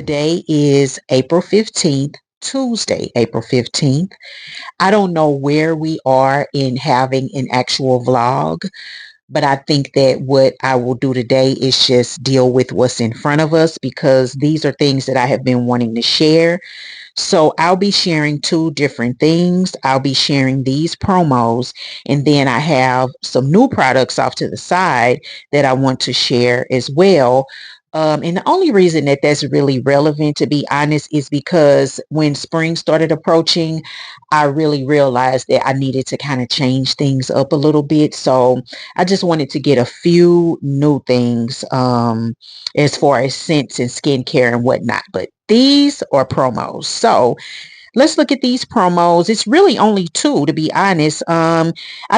Today is April 15th, Tuesday, April 15th. I don't know where we are in having an actual vlog, but I think that what I will do today is just deal with what's in front of us because these are things that I have been wanting to share. So I'll be sharing two different things. I'll be sharing these promos, and then I have some new products off to the side that I want to share as well. And the only reason that that's really relevant, to be honest, is because when spring started approaching, I really realized that I needed to kind of change things up a little bit. So I just wanted to get a few new things as far as scents and skincare and whatnot. But these are promos. So let's look at these promos. It's really only two, to be honest. I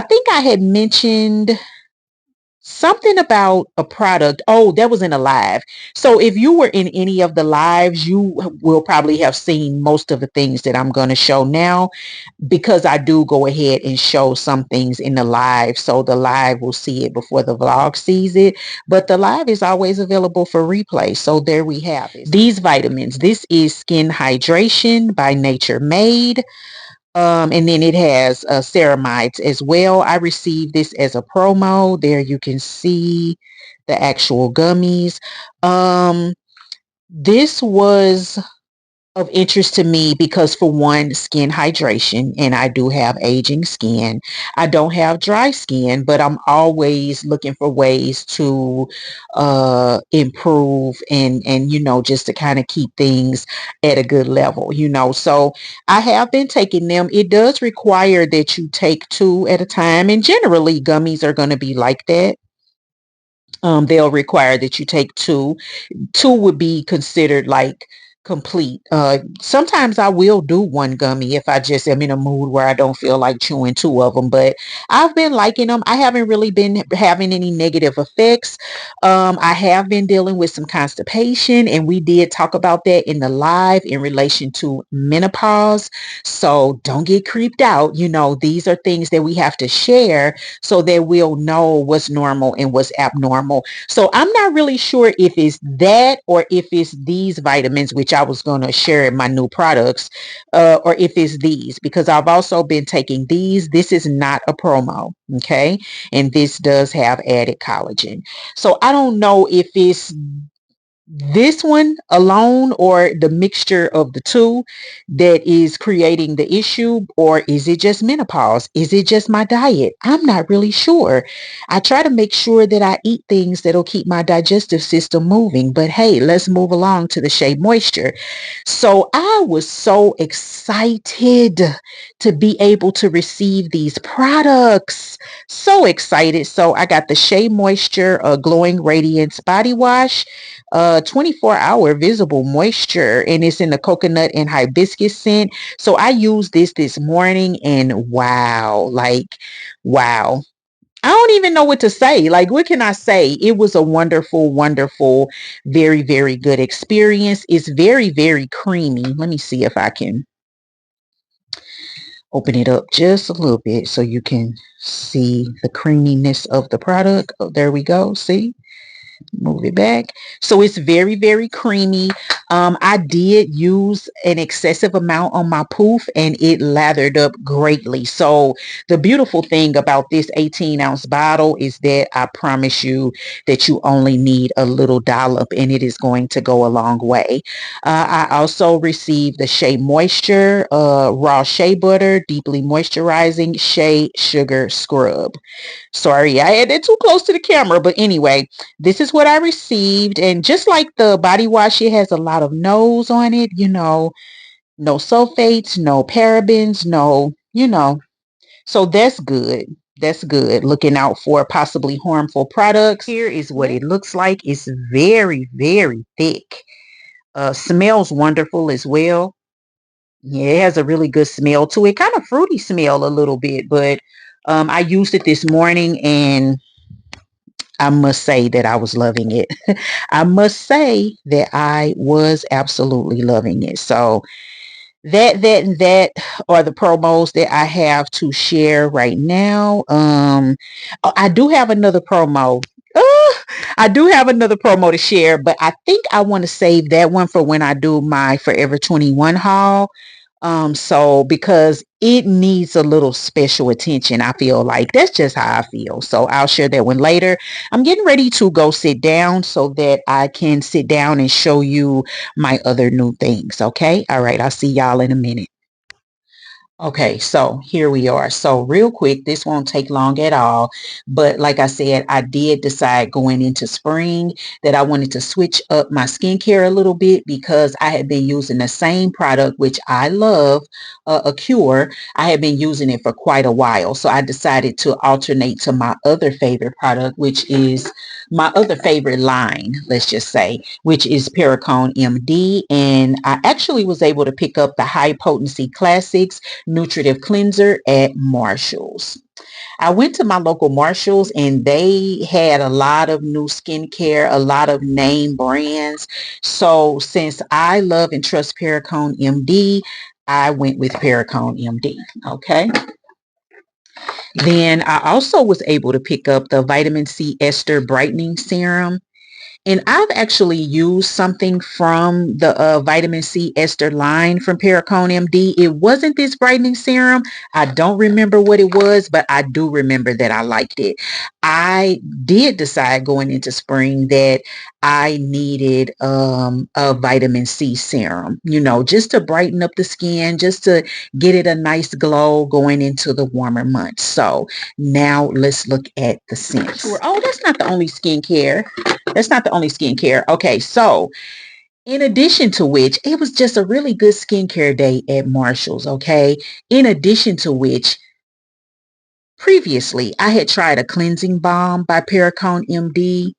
think I had mentioned something about a product. Oh, that was in a live. So if you were in any of the lives, you will probably have seen most of the things that I'm going to show now because I do go ahead and show some things in the live. So the live will see it before the vlog sees it. But the live is always available for replay. So there we have it. These vitamins. This is Skin Hydration by Nature Made. And then it has ceramides as well. I received this as a promo. There you can see the actual gummies. This was of interest to me because, for one, skin hydration, and I do have aging skin. I don't have dry skin, but I'm always looking for ways to improve and just to kind of keep things at a good level. So I have been taking them. It does require that you take two at a time, and generally gummies are going to be like that. They'll require that you take two. Two would be considered like complete. Sometimes I will do one gummy if I just am in a mood where I don't feel like chewing two of them, but I've been liking them. I haven't really been having any negative effects. I have been dealing with some constipation, and we did talk about that in the live in relation to menopause. So don't get creeped out. These are things that we have to share so that we'll know what's normal and what's abnormal. So I'm not really sure if it's that or if it's these vitamins, which I was going to share in my new products, or if it's these, because I've also been taking these. This is not a promo, okay? And this does have added collagen. So I don't know if it's this one alone or the mixture of the two that is creating the issue, or is it just menopause? Is it just my diet? I'm not really sure. I try to make sure that I eat things that'll keep my digestive system moving, but hey, let's move along to the Shea Moisture. So I was so excited to be able to receive these products. So excited. So I got the Shea Moisture Glowing Radiance Body Wash, 24-hour visible moisture, and it's in the coconut and hibiscus scent. So I used this morning, and wow, wow. I don't even know what to say. Like, what can I say? It was a wonderful, wonderful, very, very good experience. It's very, very creamy. Let me see if I can open it up just a little bit so you can see the creaminess of the product. Oh, there we go. See? Move it back. So it's very, very creamy. I did use an excessive amount on my poof, and it lathered up greatly. So the beautiful thing about this 18-ounce bottle is that I promise you that you only need a little dollop, and it is going to go a long way. I also received the Shea Moisture raw shea butter deeply moisturizing shea sugar scrub. Sorry, I had it too close to the camera, but anyway, this is what I received. And just like the body wash, it has a lot of no's on it, no sulfates, no parabens, no. So that's good. That's good. Looking out for possibly harmful products. Here is what it looks like. It's very, very thick. Smells wonderful as well. Yeah, it has a really good smell to it. Kind of fruity smell a little bit, but I used it this morning, and I must say that I was loving it. I must say that I was absolutely loving it. So that are the promos that I have to share right now. I do have another promo. I do have another promo to share, but I think I want to save that one for when I do my Forever 21 haul. So because it needs a little special attention, I feel like that's just how I feel. So I'll share that one later. I'm getting ready to go sit down so that I can sit down and show you my other new things. Okay. All right. I'll see y'all in a minute. Okay, so here we are. So real quick, this won't take long at all. But like I said, I did decide going into spring that I wanted to switch up my skincare a little bit because I had been using the same product, which I love, a Cure. I had been using it for quite a while. So I decided to alternate to my other favorite product, which is my other favorite line, let's just say, which is Pericone MD. And I actually was able to pick up the High Potency Classics Nutritive Cleanser at Marshall's. I went to my local Marshall's and they had a lot of new skincare, a lot of name brands. So since I love and trust Pericone MD, I went with Pericone MD. Okay. Then I also was able to pick up the Vitamin C Ester Brightening Serum. And I've actually used something from the vitamin C ester line from Pericone MD. It wasn't this brightening serum. I don't remember what it was, but I do remember that I liked it. I did decide going into spring that I needed a vitamin C serum, just to brighten up the skin, just to get it a nice glow going into the warmer months. So now let's look at the scents. Oh, that's not the only skincare. That's not the only skincare. Okay, so in addition to which, it was just a really good skincare day at Marshall's, okay? In addition to which, previously, I had tried a cleansing balm by Pericone MD,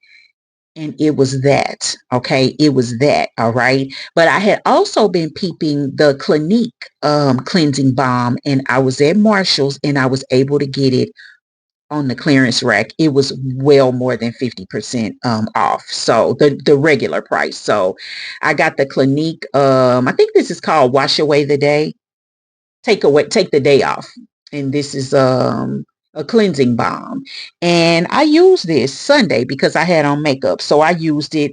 and it was that, okay? It was that, all right? But I had also been peeping the Clinique cleansing balm, and I was at Marshall's, and I was able to get it on the clearance rack. It was well more than 50% off. So the regular price. So I got the Clinique. I think this is called Wash Away the Day. Take the day off. And this is a cleansing balm. And I used this Sunday because I had on makeup. So I used it.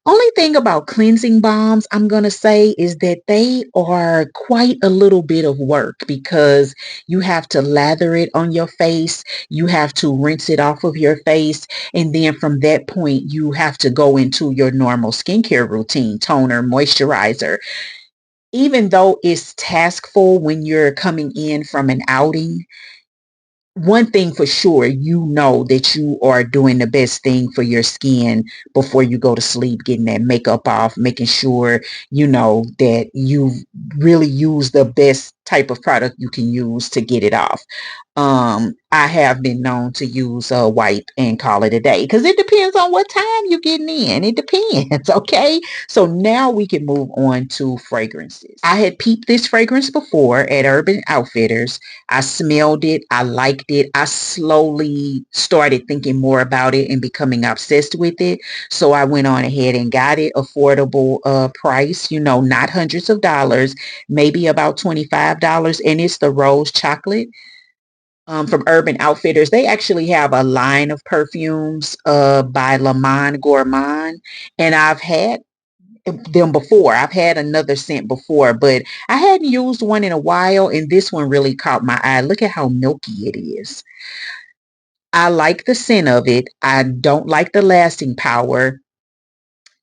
Only thing about cleansing balms, I'm going to say, is that they are quite a little bit of work because you have to lather it on your face. You have to rinse it off of your face. And then from that point, you have to go into your normal skincare routine, toner, moisturizer. Even though it's taskful when you're coming in from an outing, one thing for sure, that you are doing the best thing for your skin before you go to sleep, getting that makeup off, making sure that you really use the best type of product you can use to get it off. I have been known to use a wipe and call it a day because it depends on what time you're getting in. It depends. Okay. So now we can move on to fragrances. I had peeped this fragrance before at Urban Outfitters. I smelled it. I liked it. I slowly started thinking more about it and becoming obsessed with it. So I went on ahead and got it. Affordable price, not hundreds of dollars, maybe about $25. And it's the rose chocolate from Urban Outfitters. They actually have a line of perfumes by Le Monde Gourmand. And I've had them before. I've had another scent before, but I hadn't used one in a while, and this one really caught my eye. Look at how milky it is. I like the scent of it. I don't like the lasting power.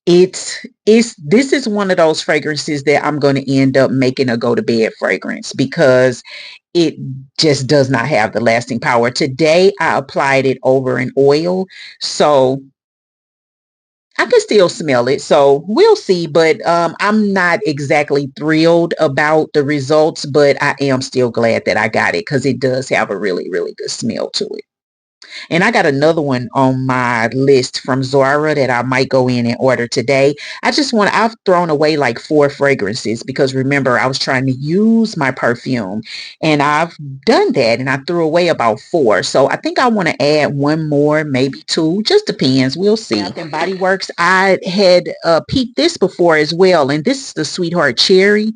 This is one of those fragrances that I'm going to end up making a go to bed fragrance because it just does not have the lasting power. Today I applied it over an oil, so I can still smell it, so we'll see. But I'm not exactly thrilled about the results, but I am still glad that I got it because it does have a really, really good smell to it. And I got another one on my list from Zara that I might go in and order today. I've thrown away like 4 fragrances because remember, I was trying to use my perfume and I've done that and I threw away about 4. So I think I want to add one more, maybe 2, just depends. We'll see. Bath and Body Works, I had peeped this before as well. And this is the Sweetheart Cherry.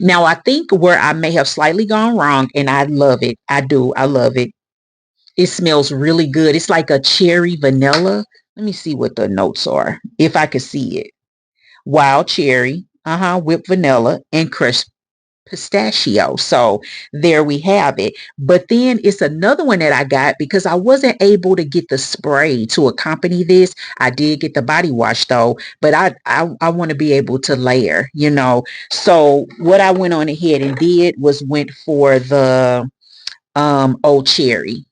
Now, I think where I may have slightly gone wrong, and I love it. I do. I love it. It smells really good. It's like a cherry vanilla. Let me see what the notes are, if I could see it. Wild cherry, whipped vanilla, and crushed pistachio. So there we have it. But then it's another one that I got because I wasn't able to get the spray to accompany this. I did get the body wash though, but I want to be able to layer. So what I went on ahead and did was went for the old cherry.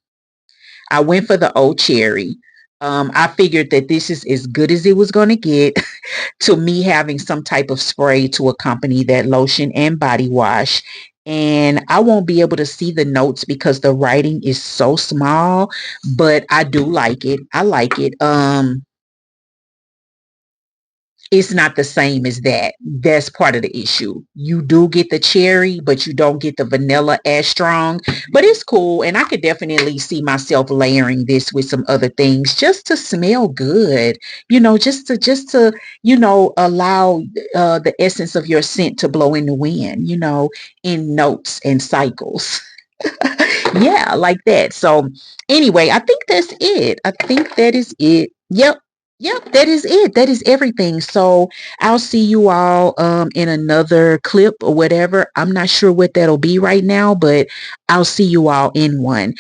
I went for the old cherry. I figured that this is as good as it was going to get to me having some type of spray to accompany that lotion and body wash. And I won't be able to see the notes because the writing is so small, but I do like it. I like it. It's not the same as that. That's part of the issue. You do get the cherry, but you don't get the vanilla as strong. But it's cool, and I could definitely see myself layering this with some other things just to smell good. Just to allow the essence of your scent to blow in the wind. In notes and cycles. Yeah, like that. So anyway, I think that's it. I think that is it. Yep. Yep, that is it. That is everything. So I'll see you all in another clip or whatever. I'm not sure what that'll be right now, but I'll see you all in one.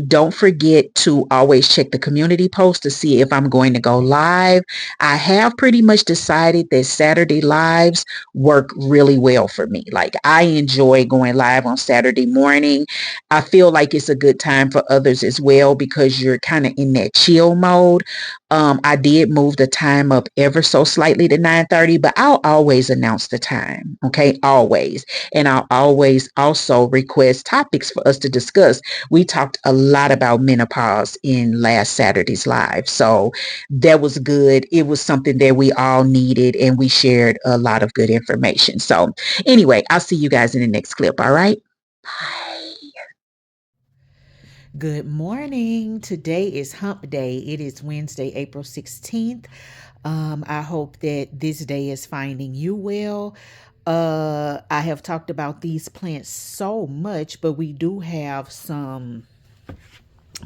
Don't forget to always check the community post to see if I'm going to go live. I have pretty much decided that Saturday lives work really well for me. Like I enjoy going live on Saturday morning. I feel like it's a good time for others as well because you're kind of in that chill mode. I did move the time up ever so slightly to 9:30, but I'll always announce the time. Okay, always. And I'll always also request topics for us to discuss. We talked a lot about menopause in last Saturday's live. So that was good. It was something that we all needed and we shared a lot of good information. So anyway, I'll see you guys in the next clip. All right. Bye. Good morning. Today is hump day. It is Wednesday, April 16th. I hope that this day is finding you well. I have talked about these plants so much, but we do have some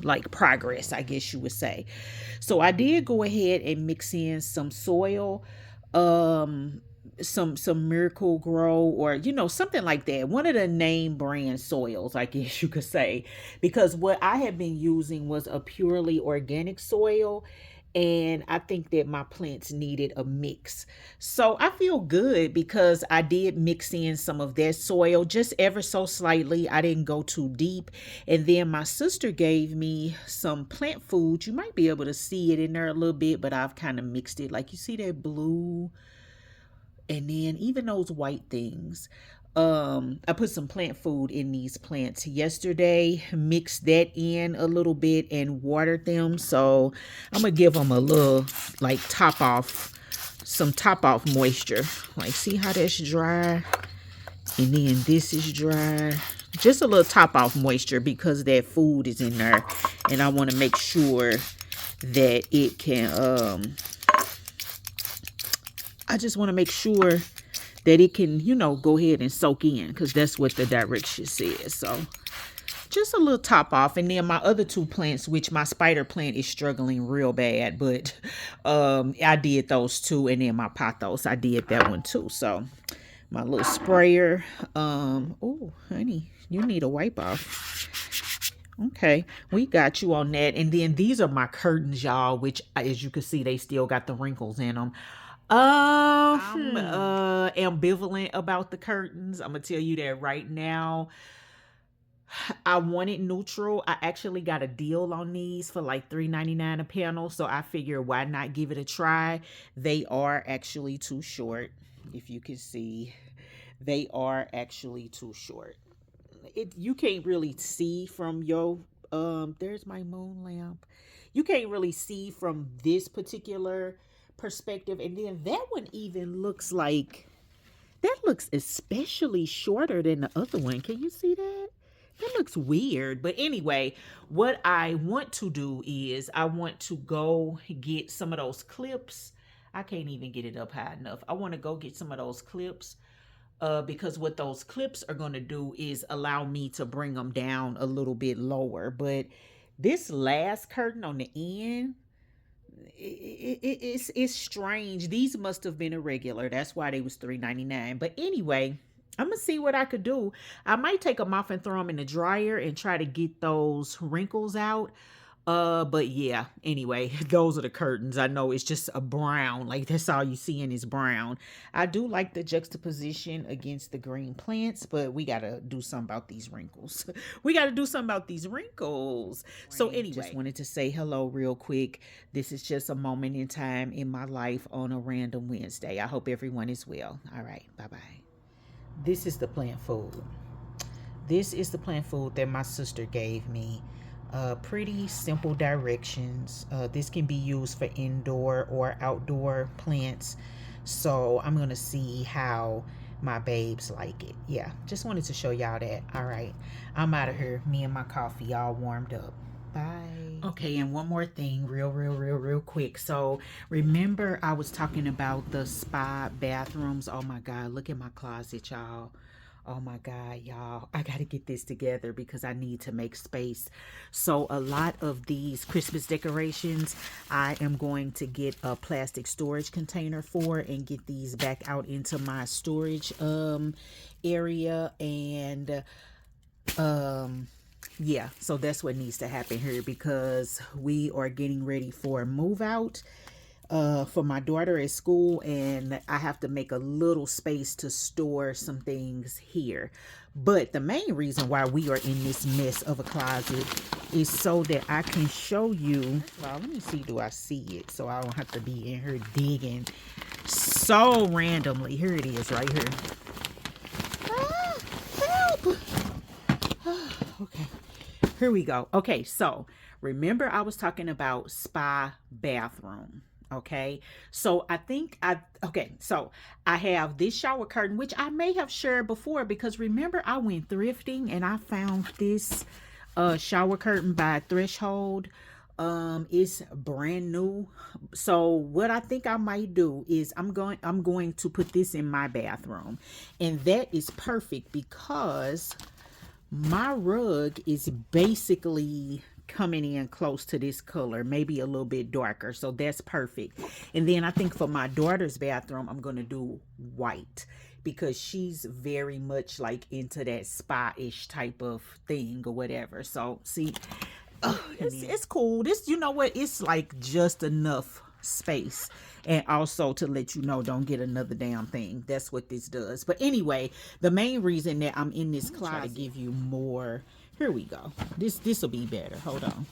like progress, I guess you would say. So I did go ahead and mix in some soil, um, some Miracle Grow or something like that. One of the name brand soils, I guess you could say, because what I had been using was a purely organic soil, and I think that my plants needed a mix. So I feel good because I did mix in some of that soil just ever so slightly. I didn't go too deep. And then my sister gave me some plant food. You might be able to see it in there a little bit, but I've kind of mixed it. Like you see that blue and then even those white things. I put some plant food in these plants yesterday, mixed that in a little bit and watered them. So I'm gonna give them a little like some top off moisture. Like see how that's dry, and then this is dry. Just a little top off moisture because that food is in there, and I want to make sure that it can I just want to make sure that it can, go ahead and soak in because that's what the direction says. So just a little top off. And then my other two plants, which my spider plant is struggling real bad, but I did those two. And then my pothos, I did that one too. So my little sprayer. Oh, honey, you need a wipe off. Okay, we got you on that. And then these are my curtains, y'all, which as you can see, they still got the wrinkles in them. I'm ambivalent about the curtains. I'm gonna tell you that right now. I wanted neutral. I actually got a deal on these for like $3.99 a panel, so I figure why not give it a try. They are actually too short. If you can see, they are actually too short. You can't really see from your there's my moon lamp. You can't really see from this particular perspective, and then that one even looks like that looks especially shorter than the other one. Can you see that? That looks weird. But anyway, what I want to do is I want to go get some of those clips. I can't even get it up high enough. I want to go get some of those clips because what those clips are going to do is allow me to bring them down a little bit lower. But this last curtain on the end, it's strange. These must have been a regular. That's why they was $3.99. But anyway, I'm gonna see what I could do. I might take them off and throw them in the dryer and try to get those wrinkles out. But yeah, anyway, those are the curtains. I know it's just a brown, like that's all you see in is brown. I do like the juxtaposition against the green plants, but we gotta do something about these wrinkles. We gotta do something about these wrinkles. So anyway, just wanted to say hello real quick. This is just a moment in time in my life on a random Wednesday. I hope everyone is well. All right, bye-bye. This is the plant food. This is the plant food that my sister gave me. Pretty simple directions. This can be used for indoor or outdoor plants. So I'm going to see how my babes like it. Yeah, just wanted to show y'all that. All right, I'm out of here. Me and my coffee all warmed up. Bye. Okay, and one more thing, real quick. So remember I was talking about the spa bathrooms. Oh my God, look at my closet, y'all. Oh my God, y'all. I got to get this together because I need to make space. So a lot of these Christmas decorations, I am going to get a plastic storage container for and get these back out into my storage area. And yeah, so that's what needs to happen here because we are getting ready for a move out for my daughter at school, and I have to make a little space to store some things here. But the main reason why we are in this mess of a closet is so that I can show you. Well, let me see, do I see it so I don't have to be in here digging so randomly. Here it is right here. Ah, help. Okay, here we go. Okay, so remember I was talking about spa bathroom. Okay, so so I have this shower curtain, which I may have shared before because remember I went thrifting and I found this shower curtain by Threshold. It's brand new. So what I think I might do is I'm going to put this in my bathroom, and that is perfect because my rug is basically coming in close to this color, maybe a little bit darker, so that's perfect. And then I think for my daughter's bathroom I'm going to do white because she's very much like into that spa-ish type of thing or whatever. So see, it's cool. This, you know what, it's like just enough space, and also to let you know, don't get another damn thing. That's what this does. But anyway, the main reason that I'm in this closet, to give you more. Here we go. This will be better. Hold on.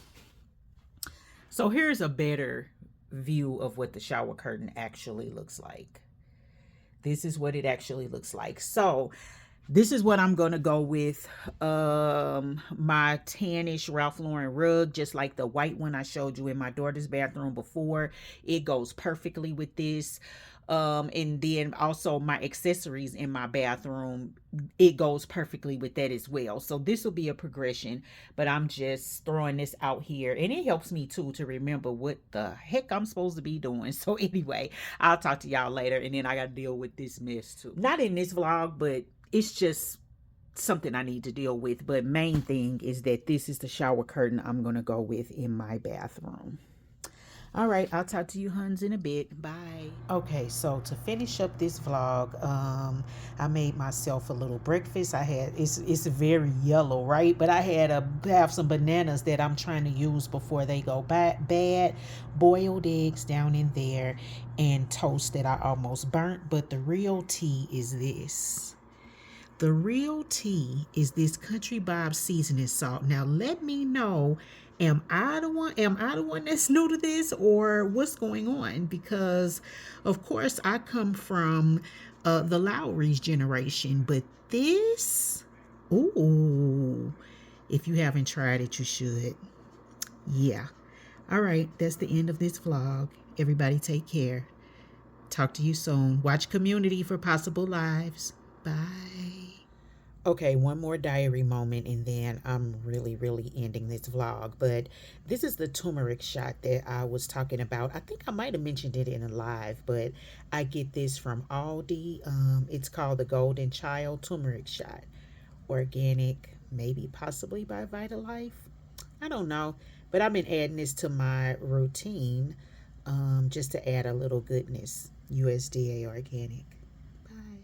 So here's a better view of what the shower curtain actually looks like. This is what it actually looks like. So this is what I'm going to go with. My tannish Ralph Lauren rug, just like the white one I showed you in my daughter's bathroom before. It goes perfectly with this. And then also my accessories in my bathroom, it goes perfectly with that as well. So this will be a progression, but I'm just throwing this out here, and it helps me too to remember what the heck I'm supposed to be doing. So anyway, I'll talk to y'all later, and then I got to deal with this mess too. Not in this vlog, but it's just something I need to deal with. But main thing is that this is the shower curtain I'm going to go with in my bathroom. All right, I'll talk to you huns in a bit. Bye. Okay, so to finish up this vlog, I made myself a little breakfast. It's very yellow, right? But I had have some bananas that I'm trying to use before they go bad. Boiled eggs down in there, and toast that I almost burnt. But the real tea is this. The real tea is this Country Bob seasoning salt. Now let me know, am I the one that's new to this, or what's going on? Because of course I come from the Lowry's generation, but this, ooh, if you haven't tried it, you should. Yeah. All right, that's the end of this vlog. Everybody take care. Talk to you soon. Watch Community for possible lives. Bye. Okay, one more diary moment, and then I'm really ending this vlog. But this is the turmeric shot that I was talking about. I think I might have mentioned it in a live, but I get this from Aldi. It's called the Golden Child turmeric shot. Organic, maybe possibly by Vitalife. I don't know, but I've been adding this to my routine. just to add a little goodness. USDA organic. Bye.